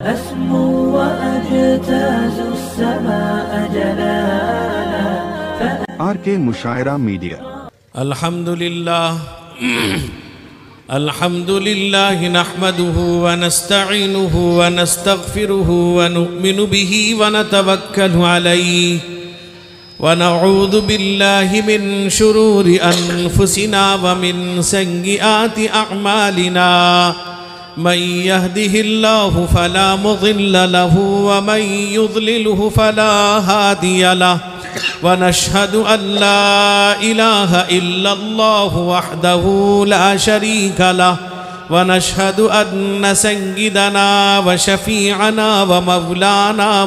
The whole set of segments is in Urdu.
أسمو وأجتاز السماء جلالا RK مشاعرہ میڈیا. الحمد لله نحمده ونستعينه ونستغفره ونؤمن به ونتوكل عليه ونعوذ بالله من شرور أنفسنا ومن سيئات أعمالنا من يهده الله فلا مضل له ومن يضلله فلا هادي له ونشهد أن لا إله إلا الله وحده لا شريك له ونشهد أن سيدنا وشفيعنا ومولانا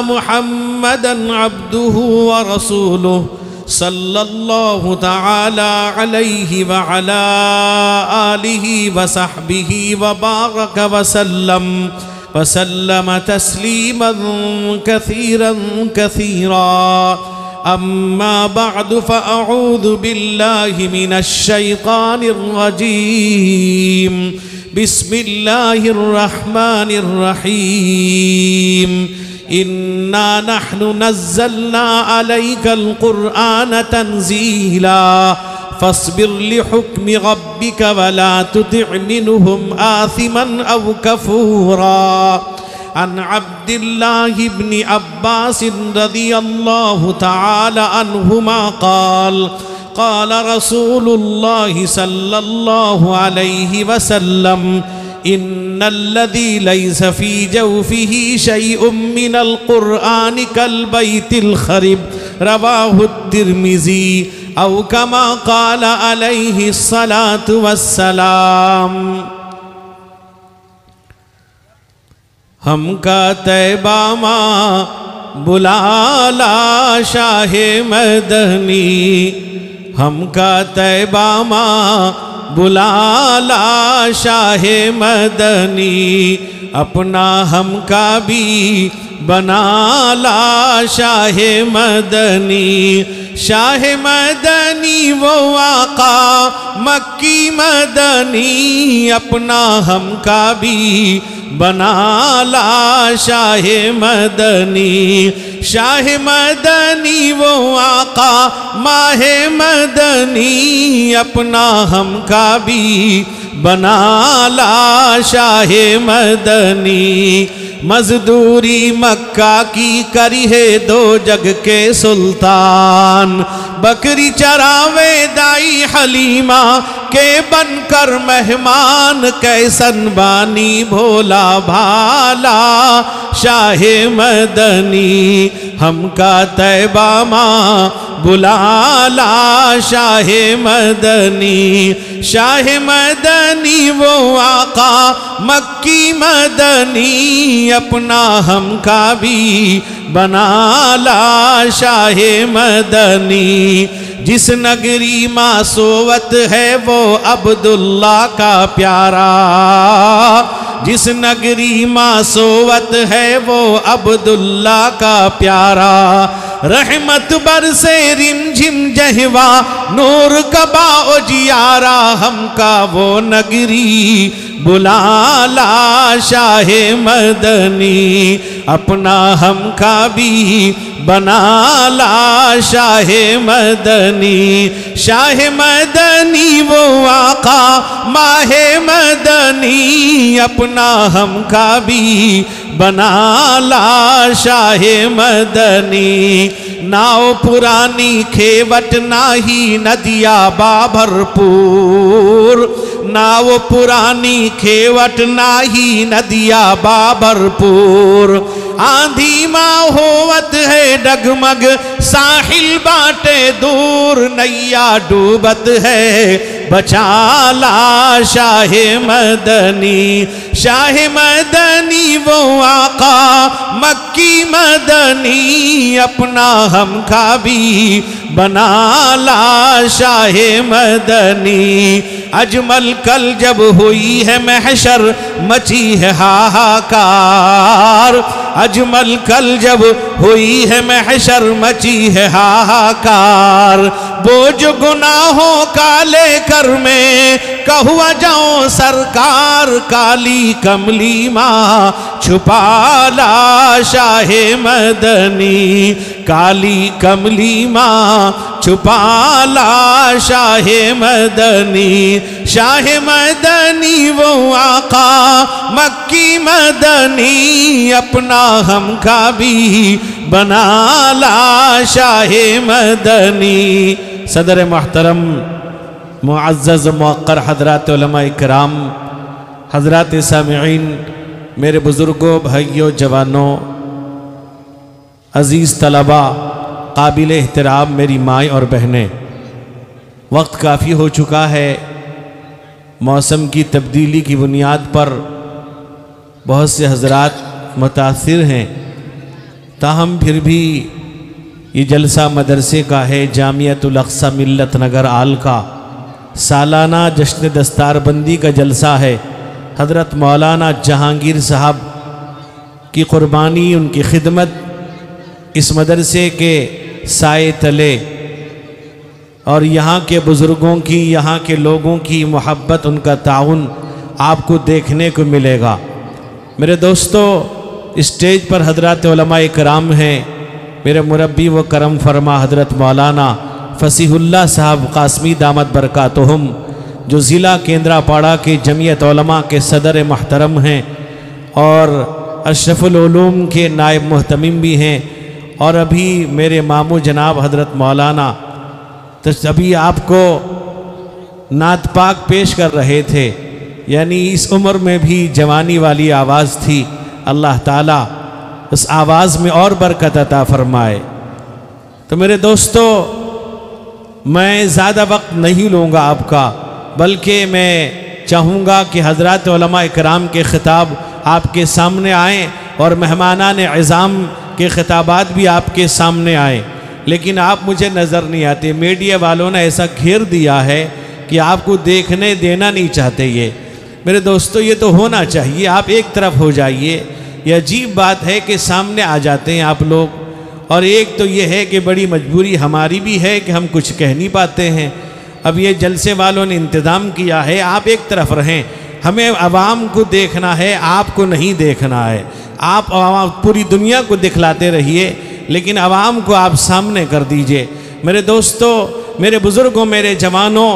محمدا عبده ورسوله صلى الله تعالى عليه وعلى آله وصحبه وبارك وسلم تسليما كثيرا كثيرا. أما بعد فأعوذ بالله من الشيطان الرجيم. بسم الله الرحمن الرحيم. إنا نحن نزلنا عليك القرآن تنزيلا فاصبر لحكم ربك ولا تطع منهم آثما أو كفورا. عن عبد الله بن عباس رضي الله تعالى عنهما قال رسول الله صلى الله عليه وسلم إن الذي ليس في جوفه شيء من القرآن كالبيت الخرب. رواه الترمذي أو كما قال عليه الصلاة والسلام. ہم کا طیبہ ماں بلالا شاہ مدنی. ہم کا طیبہ ماں بلالا شاہ مدنی. اپنا ہم کا بھی بنالا شاہ مدنی. شاہ مدنی وہ آقا مکی مدنی. اپنا ہم کا بھی بنالا شاہ مدنی. شاہ مدنی وہ آقا ماہ مدنی. اپنا ہم کا بھی بنالا شاہ مدنی. مزدوری مکہ کی کری ہے دو جگ کے سلطان. بکری چراوے دائی حلیمہ کے بن کر مہمان. کیسن بانی بھولا بھالا شاہ مدنی. ہم کا طیبہ ماں بلالا شاہ مدنی. شاہ مدنی وہ آقا مکی مدنی. اپنا ہم کا بھی بنالا شاہ مدنی. جس نگری ماں سوت ہے وہ عبداللہ کا پیارا. جس نگری ماں سوت ہے وہ عبداللہ کا پیارا. رحمت برسے رم جھم جہوا نور کبا اجیارا. ہم کا وہ نگری بلالا شاہ مدنی. اپنا ہم کا بھی بنالا شاہ مدنی. شاہ مدنی وہ آقا ماہ مدنی. اپنا ہم کا بھی بنالا شاہ مدنی. ناؤ پرانی کھیوٹ ناہی ندیا بابھرپور. ناؤ پرانی کھیوٹ ناہی ندیا بابھرپور. آندھی ماں ہوت ہے ڈگمگ ساحل باٹے دور. نیا ڈوبت ہے بچالا شاہ مدنی. شاہ مدنی وہ آقا مکی مدنی. اپنا ہم کا بھی بنا لا شاہ مدنی اجمل کل جب ہوئی ہے محشر مچی ہے ہاہاکار اجمل کل جب ہوئی ہے محشر مچی ہے ہاہاکار بوجھ گناہوں کا لے کر میں کہوا جاؤں سرکار کالی کملی ماں چھپا لا شاہ مدنی کالی کملی ماں چھپا لا شاہ مدنی شاہ مدنی وہ آقا مکی مدنی اپنا ہم کا بھی بنا لا شاہ مدنی۔ صدر محترم معزز موقر حضرات علماء اکرام، حضرات سامعین، میرے بزرگوں، بھائیوں، جوانوں، عزیز طلبہ، قابل احترام میری مائیں اور بہنیں، وقت کافی ہو چکا ہے۔ موسم کی تبدیلی کی بنیاد پر بہت سے حضرات متاثر ہیں، تاہم پھر بھی یہ جلسہ مدرسے کا ہے، جامعۃ الاقصی ملت نگر آل کا سالانہ جشن دستار بندی کا جلسہ ہے۔ حضرت مولانا جہانگیر صاحب کی قربانی، ان کی خدمت اس مدرسے کے سائے تلے اور یہاں کے بزرگوں کی، یہاں کے لوگوں کی محبت، ان کا تعاون آپ کو دیکھنے کو ملے گا۔ میرے دوستو، اسٹیج پر حضرات علماء کرام ہیں۔ میرے مربی و کرم فرما حضرت مولانا فصیح اللہ صاحب قاسمی دامت برکاتہم، جو ضلع کیندرا پاڑا کے جمعیت علماء کے صدر محترم ہیں اور اشرف العلوم کے نائب محتمم بھی ہیں، اور ابھی میرے ماموں جناب حضرت مولانا ابھی آپ کو نعت پاک پیش کر رہے تھے، یعنی اس عمر میں بھی جوانی والی آواز تھی۔ اللہ تعالیٰ اس آواز میں اور برکت عطا فرمائے۔ تو میرے دوستو، میں زیادہ وقت نہیں لوں گا آپ کا، بلکہ میں چاہوں گا کہ حضرات علماء اکرام کے خطاب آپ کے سامنے آئیں اور مہمانان عظام کے خطابات بھی آپ کے سامنے آئیں، لیکن آپ مجھے نظر نہیں آتے۔ میڈیا والوں نے ایسا گھیر دیا ہے کہ آپ کو دیکھنے دینا نہیں چاہتے۔ یہ میرے دوستو، یہ تو ہونا چاہیے، آپ ایک طرف ہو جائیے۔ یہ عجیب بات ہے کہ سامنے آ جاتے ہیں آپ لوگ، اور ایک تو یہ ہے کہ بڑی مجبوری ہماری بھی ہے کہ ہم کچھ کہہ نہیں پاتے ہیں۔ اب یہ جلسے والوں نے انتظام کیا ہے، آپ ایک طرف رہیں، ہمیں عوام کو دیکھنا ہے، آپ کو نہیں دیکھنا ہے۔ آپ پوری دنیا کو دکھلاتے رہیے، لیکن عوام کو آپ سامنے کر دیجئے۔ میرے دوستو، میرے بزرگوں، میرے جوانوں،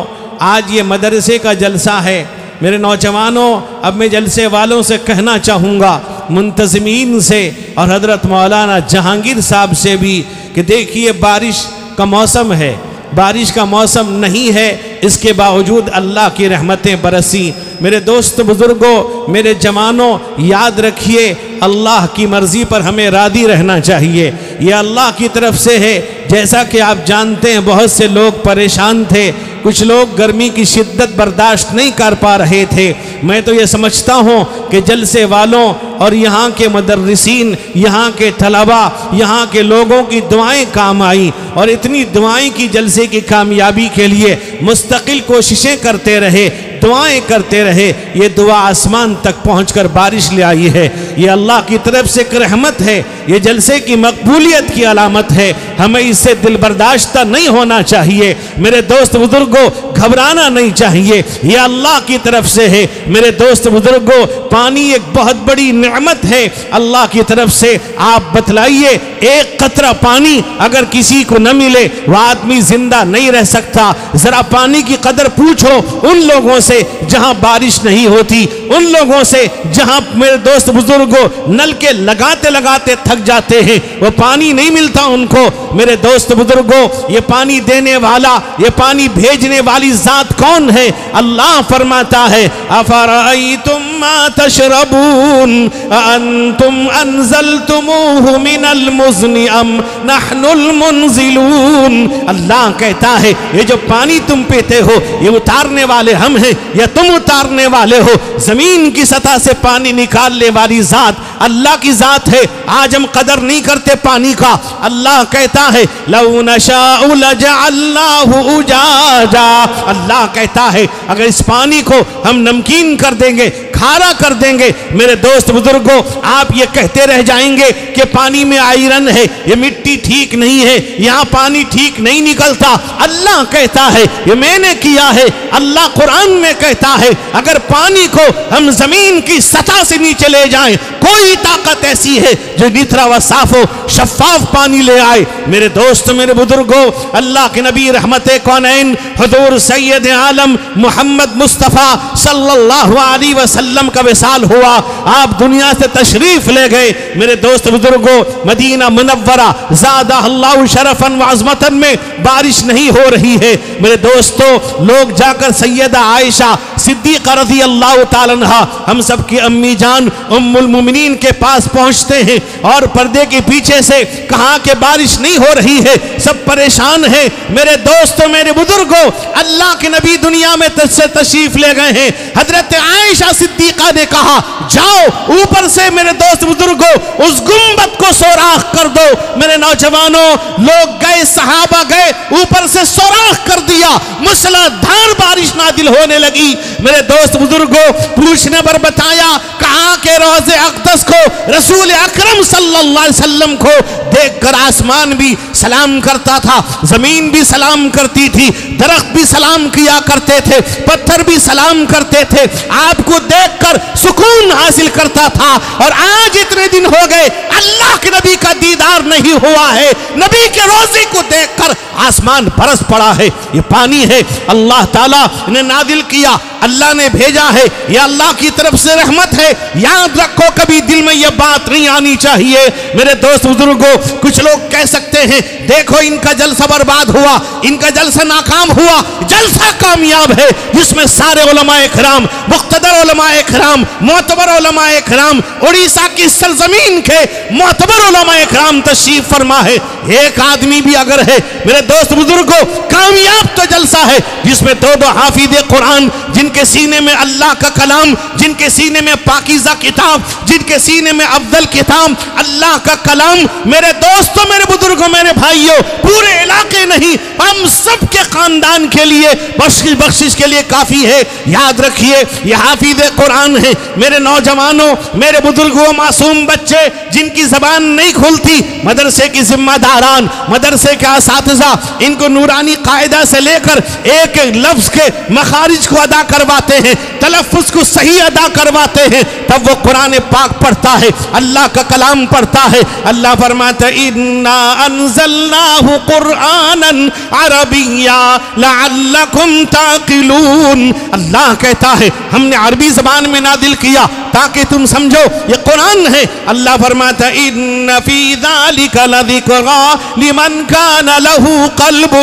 آج یہ مدرسے کا جلسہ ہے۔ میرے نوجوانوں، اب میں جلسے والوں سے کہنا چاہوں گا، منتظمین سے اور حضرت مولانا جہانگیر صاحب سے بھی، کہ دیکھیے بارش کا موسم ہے، بارش کا موسم نہیں ہے، اس کے باوجود اللہ کی رحمتیں برسی۔ میرے دوست بزرگوں، میرے جوانوں، یاد رکھیے اللہ کی مرضی پر ہمیں راضی رہنا چاہیے۔ یہ اللہ کی طرف سے ہے۔ جیسا کہ آپ جانتے ہیں، بہت سے لوگ پریشان تھے، کچھ لوگ گرمی کی شدت برداشت نہیں کر پا رہے تھے۔ میں تو یہ سمجھتا ہوں کہ جلسے والوں اور یہاں کے مدرسین، یہاں کے طلباء، یہاں کے لوگوں کی دعائیں کام آئیں، اور اتنی دعائیں کی جلسے کی کامیابی کے لیے مستقل کوششیں کرتے رہے، دعائیں کرتے رہے۔ یہ دعا آسمان تک پہنچ کر بارش لے آئی ہے۔ یہ اللہ کی طرف سے ایک رحمت ہے، یہ جلسے کی مقبولیت کی علامت ہے۔ ہمیں اس سے دل برداشتہ نہیں ہونا چاہیے۔ میرے دوست بزرگوں، گھبرانا نہیں چاہیے، یہ اللہ کی طرف سے ہے۔ میرے دوست بزرگوں، پانی ایک بہت بڑی نعمت ہے اللہ کی طرف سے۔ آپ بتلائیے، ایک قطرہ پانی اگر کسی کو نہ ملے، وہ آدمی زندہ نہیں رہ سکتا۔ ذرا پانی کی قدر پوچھو ان لوگوں سے جہاں بارش نہیں ہوتی، ان لوگوں سے جہاں میرے دوست بزرگوں نل کے لگاتے لگاتے تھک جاتے ہیں، وہ پانی نہیں ملتا ان کو۔ میرے دوست بزرگوں، یہ پانی دینے والا، یہ پانی بھیجنے والی ذات کون ہے؟ اللہ فرماتا ہے، افرأیتم ما تشربون أأنتم أنزلتموه من المزن أم نحن المنزلون. اللہ کہتا ہے یہ جو پانی تم پیتے ہو یہ اتارنے والے ہم ہیں یا تم اتارنے والے ہو؟ زمین کی سطح سے پانی نکالنے والی ذات اللہ کی ذات ہے. آج ہم قدر نہیں کرتے پانی کا. اللہ کہتا ہے لو نشاء لجعلناه اجاجا. اللہ کہتا ہے اگر اس پانی کو ہم نمکین کر دیں گے، کھارا کر دیں گے، میرے دوست بزرگوں آپ یہ کہتے رہ جائیں گے کہ پانی میں آئرن ہے، یہ مٹی ٹھیک نہیں ہے، یہاں پانی ٹھیک نہیں نکلتا. اللہ کہتا ہے یہ میں نے کیا ہے. اللہ قرآن میں کہتا ہے اگر پانی کو ہم زمین کی سطح سے نیچے لے جائیں، کوئی طاقت ایسی ہے جو نتھرا و صاف و شفاف پانی لے آئے. میرے دوست میرے بزرگوں اللہ کے نبی رحمت کونین حضور سید عالم محمد مصطفیٰ صلی اللہ علیہ وسلم کا وصال ہوا. آپ دنیا سے تشریف لے گئے. میرے دوست بزرگوں مدینہ منورہ زادہ اللہ شرفاً و عظمتاً میں بارش نہیں ہو رہی ہے. میرے دوستو لوگ جا کر سیدہ عائشہ صدیقہ رضی اللہ تعالیٰ عنہ ہم سب کی امی جان ام المومنین کے پاس پہنچتے ہیں اور پردے کے پیچھے سے کہا کہ بارش نہیں ہو رہی ہے، سب پریشان ہیں. میرے دوستو میرے بزرگوں اللہ کے نبی دنیا میں تشریف لے گئے ہیں. حضرت عائشہ صدیقہ نے کہا جاؤ اوپر سے میرے دوست بزرگوں اس گنبد کو سوراخ کر دو. میرے نوجوانوں لوگ گئے، صحابہ گئے، اوپر سے سوراخ کر دیا، موسلادھار بارش نازل ہونے لگی. میرے دوست بزرگوں پوچھنے پر بتایا کہا کہ روض اقدس کو رسول اکرم صلی اللہ علیہ وسلم کو دیکھ کر آسمان بھی سلام کرتا تھا، زمین بھی سلام کرتی تھی، درخت بھی سلام کیا کرتے تھے، پتھر بھی سلام کرتے تھے، آپ کو دیکھ کر سکون حاصل کرتا تھا. اور آج اتنے دن ہو گئے اللہ کے نبی کا دیدار نہیں ہوا ہے. نبی کے روزے کو دیکھ کر آسمان برس پڑا ہے. یہ پانی ہے اللہ تعالیٰ نے نازل کیا، اللہ نے بھیجا ہے، یہ اللہ کی طرف سے رحمت ہے. یاد رکھو کبھی دل میں یہ بات نہیں آنی چاہیے. میرے دوست بزرگوں کچھ لوگ کہہ سکتے ہیں دیکھو ان کا جلسہ برباد ہوا، ان کا جلسہ ناکام ہوا. جلسہ کامیاب ہے جس میں سارے علماء کرام، مقتدر علماء کرام، معتبر علماء کرام، اڑیسہ کی سرزمین کے معتبر علماء کرام تشریف فرما ہے. ایک آدمی بھی اگر ہے میرے دوست بزرگوں کامیاب تو جلسہ ہے جس میں دو حافظ قرآن، جن کے سینے میں اللہ کا کلام، جن کے سینے میں پاکیزہ کتاب، جن کے سینے میں افضل کتاب اللہ کا کلام. میرے دوستوں میرے بزرگوں میرے بھائیوں پورے علاقے نہیں ہم سب کے خاندان کے لیے بخشش کے لیے کافی ہے. یاد رکھیے یہ حافظ قرآن ہے. میرے نوجوانوں میرے بزرگوں معصوم بچے جن کی زبان نہیں کھلتی، مدرسے کی ذمہ داران، مدرسے کے اساتذہ ان کو نورانی قاعدہ سے لے کر ایک ایک لفظ کے مخارج کو ادا کرواتے ہیں، تلفظ کو صحیح ادا کرواتے ہیں، تب وہ قرآن پاک پڑھتا ہے، اللہ کا کلام پڑھتا ہے. اللہ فرماتا ہے اِنَّا أَنزَلْنَاهُ قُرْآنًا عَرَبِيًّا لَعَلَّكُمْ تَعْقِلُونَ. اللہ کہتا ہے ہم نے عربی زبان میں نازل کیا تاکہ تم سمجھو یہ قرآن ہے. اللہ فرماتا ہے إِنَّ فِي ذَلِكَ لَذِكْرَىٰ لِمَنْ كَانَ لَهُ قَلْبٌ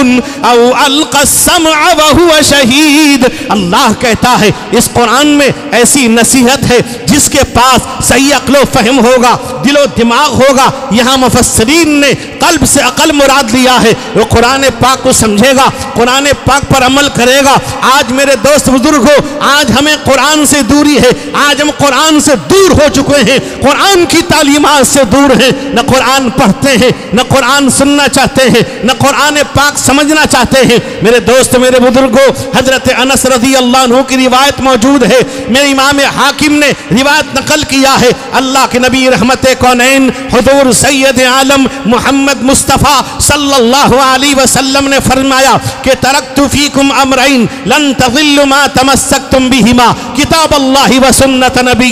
أَوْ أَلْقَى السَّمْعَ وَهُوَ شَهِيدٌ. اللہ کہتا ہے اس قرآن میں ایسی نصیحت ہے جس کے پاس صحیح عقل و فہم ہوگا، دل و دماغ ہوگا. یہاں مفسرین نے قلب سے عقل مراد لیا ہے. وہ قرآن پاک کو سمجھے گا، قرآن پاک پر عمل کرے گا. آج میرے دوست بزرگوں آج ہمیں قرآن سے دوری ہے، آج ہم قرآن سے دور ہو چکے ہیں، قرآن کی تعلیمات سے دور ہیں. نہ قرآن پڑھتے ہیں، نہ قرآن سننا چاہتے ہیں، نہ قرآن پاک سمجھنا چاہتے ہیں. میرے دوست میرے بزرگوں حضرت انس رضی اللہ عنہ کی روایت موجود ہے، میرے امام حاکم نے روایت نقل کیا ہے. اللہ کے نبی رحمت کونین حضور سید عالم محمد مصطفیٰ صلی اللہ علیہ وسلم نے فرمایا کہ ترکت فیکم امرین لن تضلوا ما تمسکتم بہما کتاب اللہ و سنت نبی.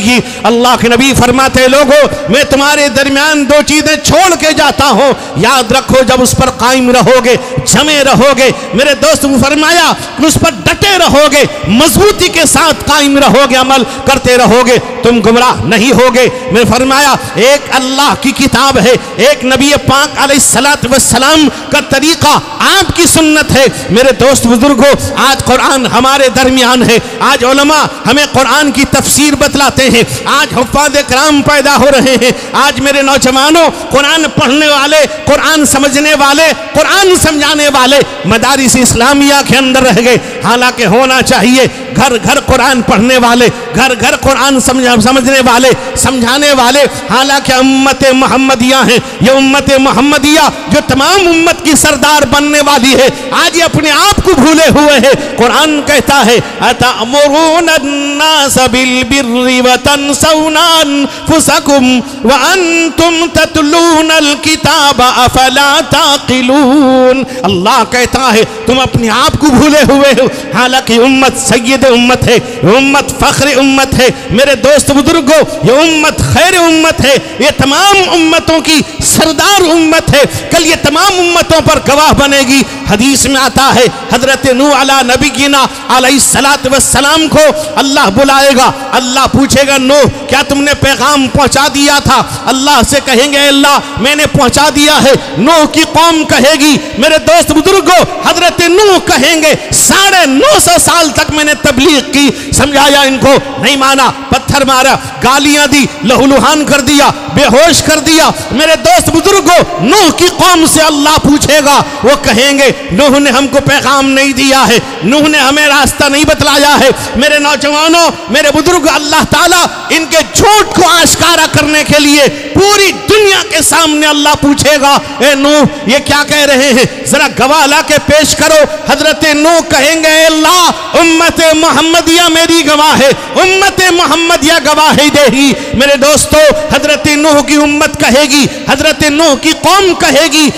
اللہ کے نبی فرماتے لوگو میں تمہارے درمیان دو چیزیں چھوڑ کے جاتا ہوں، یاد رکھو جب اس پر قائم رہو گے، جمے رہو گے، میرے دوست فرمایا اس پر ڈٹے رہو گے، مضبوط مضبوطی کے ساتھ قائم رہو گے، عمل کرتے رہو گے، تم گمراہ نہیں ہوگے۔ میں فرمایا ایک اللہ کی کتاب ہے، ایک نبی پاک علیہ السلام کا طریقہ، آپ کی سنت ہے۔ میرے دوست بزرگوں، آج قرآن ہمارے درمیان ہے، آج علماء ہمیں قرآن کی تفسیر بتلاتے ہیں، آج حفاظ کرام پیدا ہو رہے ہیں، آج میرے نوجوانوں قرآن پڑھنے والے، قرآن سمجھنے والے، قرآن سمجھانے والے مدارس اسلامیہ کے اندر رہ گئے۔ حالانکہ ہونا چاہیے گھر گھر قرآن پڑھنے والے، گھر گھر قرآن سمجھنے والے، سمجھانے والے۔ حالانکہ امت محمدیہ ہیں، یہ امت محمدیہ جو تمام امت کی سردار بننے والی ہے، آج یہ اپنے آپ کو بھولے ہوئے ہیں۔ قرآن کہتا ہے أَتَأْمُرُونَ النَّاسَ بِالْبِرِّ وَتَنْسَوْنَ أَنفُسَكُمْ وَأَنْتُمْ تَتْلُونَ الْكِتَابَ أَفَلَا تَعْقِلُونَ۔ اللہ کہتا ہے تم اپنے آپ کو بھولے ہوئے ہو، حالانکہ امت سید امت ہے، امت فخر امت ہے۔ میرے دوست بزرگوں، یہ امت خیر امت ہے، یہ تمام امتوں کی سردار امت ہے، کل یہ تمام امتوں پر گواہ بنے گی۔ حدیث میں آتا ہے حضرت نوح علی نبینا علیہ السلام کو اللہ بلائے گا، اللہ پوچھے گا نوح کیا تم نے پیغام پہنچا دیا تھا؟ اللہ سے کہیں گے اللہ میں نے پہنچا دیا ہے۔ نوح کی قوم کہے گی، میرے دوست بزرگوں، حضرت نوح کہیں گے 950 سال تک میں نے تبلیغ کی، سمجھایا ان کو نہیں مانا، پتھر مارا، گالیاں دی، لہولہان کر دیا، بے ہوش کر دیا۔ میرے دوست بزرگوں، نوح کی قوم سے اللہ پوچھے گا، وہ کہیں گے نوح نے ہم کو پیغام نہیں دیا ہے، نوح نے ہمیں راستہ نہیں بتلایا ہے۔ میرے نوجوانوں، میرے بزرگ، اللہ تعالیٰ ان کے جھوٹ کو آشکارا کرنے کے لیے پوری دنیا کے سامنے اللہ پوچھے گا اے نوح یہ کیا کہہ رہے ہیں، ذرا گواہ لا کے پیش کرو۔ حضرت نوح کہیں گے اے اللہ امت محمدیہ میری گواہ ہے، امت محمدیہ گواہی دے گی۔ میرے دوستو، حضرت نوح کی امت کہے گی، حضرت نوح کی قوم کہے گی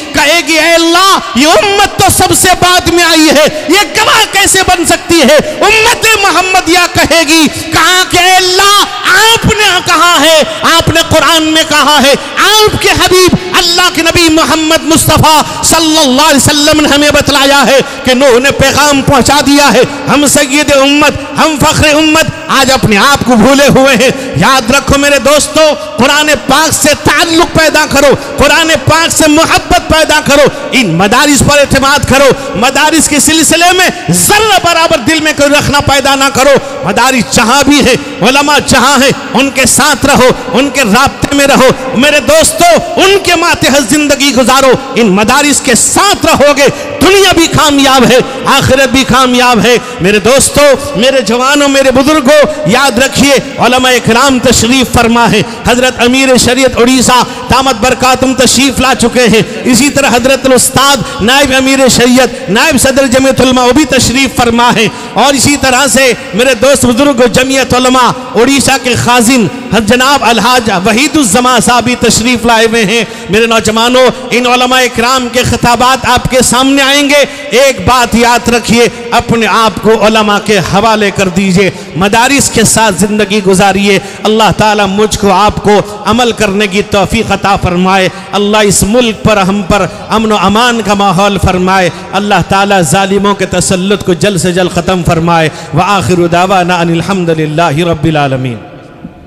اے اللہ یہ امت تو سب سے بعد میں آئی ہے، یہ گواہ کیسے بن سکتی ہے؟ امت محمدیہ کہے گی کہا کہ اے اللہ آپ نے کہا ہے، آپ نے قرآن میں کہا ہے، آپ کے حبیب اللہ کے نبی محمد مصطفیٰ صلی اللہ علیہ وسلم نے ہمیں بتلایا ہے کہ نوح نے پیغام پہنچا دیا ہے۔ ہم سید امت، ہم فخر امت آج اپنے آپ کو بھولے ہوئے ہیں۔ یاد رکھو میرے دوستو، قرآن پاک سے تعلق پیدا کرو، قرآن پاک سے محبت پیدا کرو، ان مدارس پر اعتماد کرو، مدارس کے سلسلے میں ذرہ برابر دل میں کوئی رکھنا پیدا نہ کرو۔ مدارس جہاں بھی ہیں، علماء جہاں ہیں، ان کے ساتھ رہو، ان کے رابطے میں رہو۔ میرے دوستو، ان کے ماتحت زندگی گزارو، ان مدارس کے ساتھ رہو گے، دنیا بھی کامیاب ہے، آخرت بھی کامیاب ہے۔ میرے دوستو، میرے جوانوں، میرے بزرگوں، یاد رکھیے علماء اکرام تشریف فرما ہے، حضرت امیر شریعت اڑیسہ دامت برکاتہم تشریف لا چکے ہیں، اسی طرح حضرت الاستاد نائب امیر شریعت، نائب صدر جمعیت علماء وہ بھی تشریف فرما ہے، اور اسی طرح سے میرے دوست بزرگ جمعیت علماء اڑیسہ کے خازن جناب الحاج وحید الزمان صاحب بھی تشریف لائے ہوئے ہیں۔ میرے نوجوانوں، ان علماء اکرام کے خطابات آپ کے سامنے آئیں گے، ایک بات یاد رکھیے، اپنے آپ کو علماء کے حوالے کر دیجئے، مدارس کے ساتھ زندگی گزاریے۔ اللہ تعالیٰ مجھ کو آپ کو عمل کرنے کی توفیق عطا فرمائے، اللہ اس ملک پر ہم پر امن و امان کا ماحول فرمائے، اللہ تعالیٰ ظالموں کے تسلط کو جلد سے جلد ختم فرمائے۔ وآخر دعوانا ان الحمدللہ رب العالمین۔